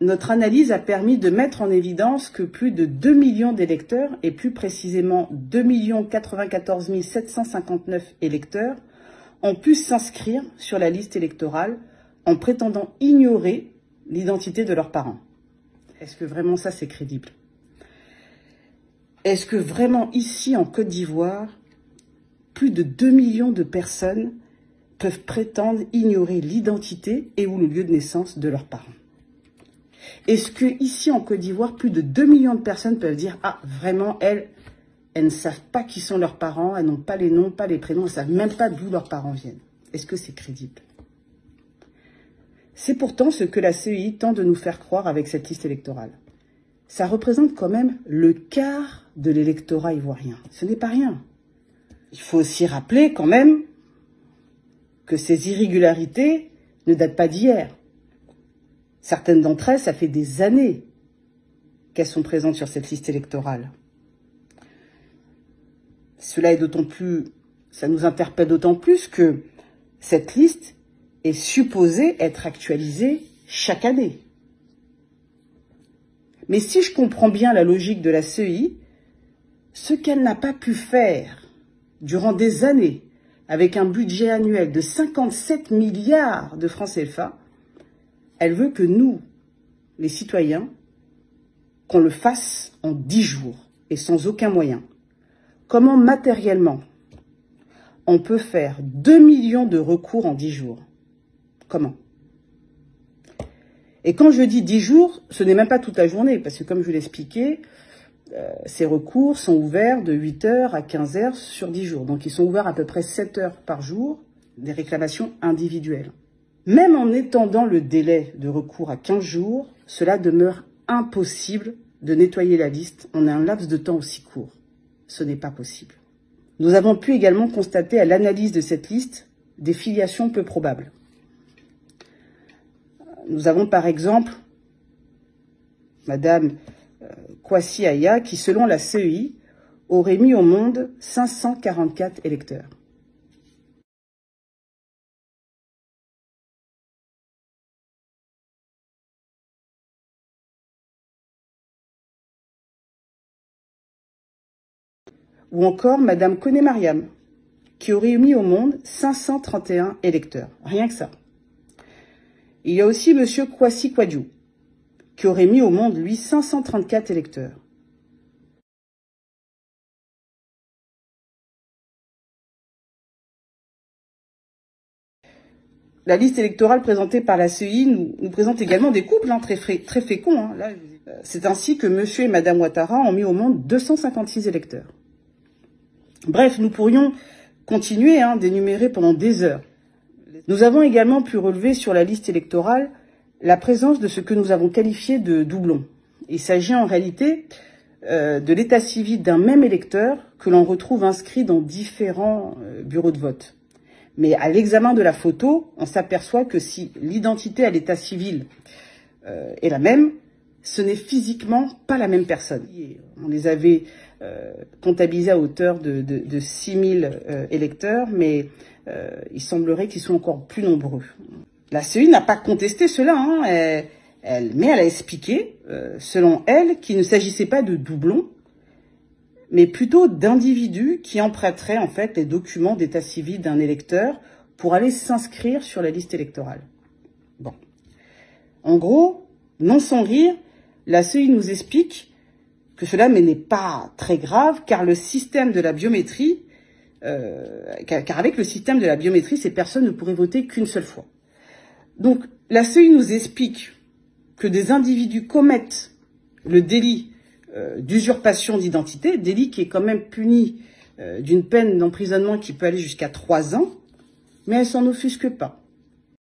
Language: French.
notre analyse a permis de mettre en évidence que plus de 2 millions d'électeurs, et plus précisément 2 94 759 électeurs, ont pu s'inscrire sur la liste électorale en prétendant ignorer l'identité de leurs parents. Est-ce que vraiment ça, c'est crédible? Est-ce que vraiment ici, en Côte d'Ivoire, plus de 2 millions de personnes peuvent prétendre ignorer l'identité et ou le lieu de naissance de leurs parents? Est-ce que ici, en Côte d'Ivoire, plus de 2 millions de personnes peuvent dire « Ah, vraiment, elles ne savent pas qui sont leurs parents, elles n'ont pas les noms, pas les prénoms, elles ne savent même pas d'où leurs parents viennent ». Est-ce que c'est crédible? C'est pourtant ce que la CEI tente de nous faire croire avec cette liste électorale. Ça représente quand même le quart de l'électorat ivoirien. Ce n'est pas rien. Il faut aussi rappeler quand même que ces irrégularités ne datent pas d'hier. Certaines d'entre elles, ça fait des années qu'elles sont présentes sur cette liste électorale. Cela est d'autant plus, ça nous interpelle d'autant plus que cette liste est supposée être actualisée chaque année. Mais si je comprends bien la logique de la CEI, ce qu'elle n'a pas pu faire durant des années, avec un budget annuel de 57 milliards de francs CFA, elle veut que nous, les citoyens, qu'on le fasse en 10 jours et sans aucun moyen. Comment matériellement on peut faire 2 millions de recours en 10 jours? Comment? Et quand je dis 10 jours, ce n'est même pas toute la journée, parce que comme je l'expliquais, ces recours sont ouverts de 8 h à 15 h sur 10 jours. Donc ils sont ouverts à peu près 7 heures par jour, des réclamations individuelles. Même en étendant le délai de recours à 15 jours, cela demeure impossible de nettoyer la liste en un laps de temps aussi court. Ce n'est pas possible. Nous avons pu également constater à l'analyse de cette liste des filiations peu probables. Nous avons par exemple Madame Kwasi Aya qui, selon la CEI, aurait mis au monde 544 électeurs. Ou encore Madame Koné Mariam, qui aurait mis au monde 531 électeurs. Rien que ça. Il y a aussi Monsieur Kwasi Kwadju, qui aurait mis au monde, lui, 534 électeurs. La liste électorale présentée par la CEI nous présente également des couples très féconds. C'est ainsi que Monsieur et Madame Ouattara ont mis au monde 256 électeurs. Bref, nous pourrions continuer d'énumérer pendant des heures. Nous avons également pu relever sur la liste électorale la présence de ce que nous avons qualifié de doublons. Il s'agit en réalité de l'état civil d'un même électeur que l'on retrouve inscrit dans différents bureaux de vote. Mais à l'examen de la photo, on s'aperçoit que si l'identité à l'état civil est la même, ce n'est physiquement pas la même personne. On les avait comptabilisés à hauteur de 6000 électeurs, mais il semblerait qu'ils soient encore plus nombreux. La CEI n'a pas contesté cela, mais elle a expliqué, selon elle, qu'il ne s'agissait pas de doublons, mais plutôt d'individus qui emprunteraient en fait les documents d'état civil d'un électeur pour aller s'inscrire sur la liste électorale. Bon. En gros, non sans rire, la CEI nous explique que cela n'est pas très grave, car le système de la biométrie, car avec le système de la biométrie, ces personnes ne pourraient voter qu'une seule fois. Donc, la CEI nous explique que des individus commettent le délit d'usurpation d'identité, délit qui est quand même puni d'une peine d'emprisonnement qui peut aller jusqu'à 3 ans, mais elle s'en offusque pas.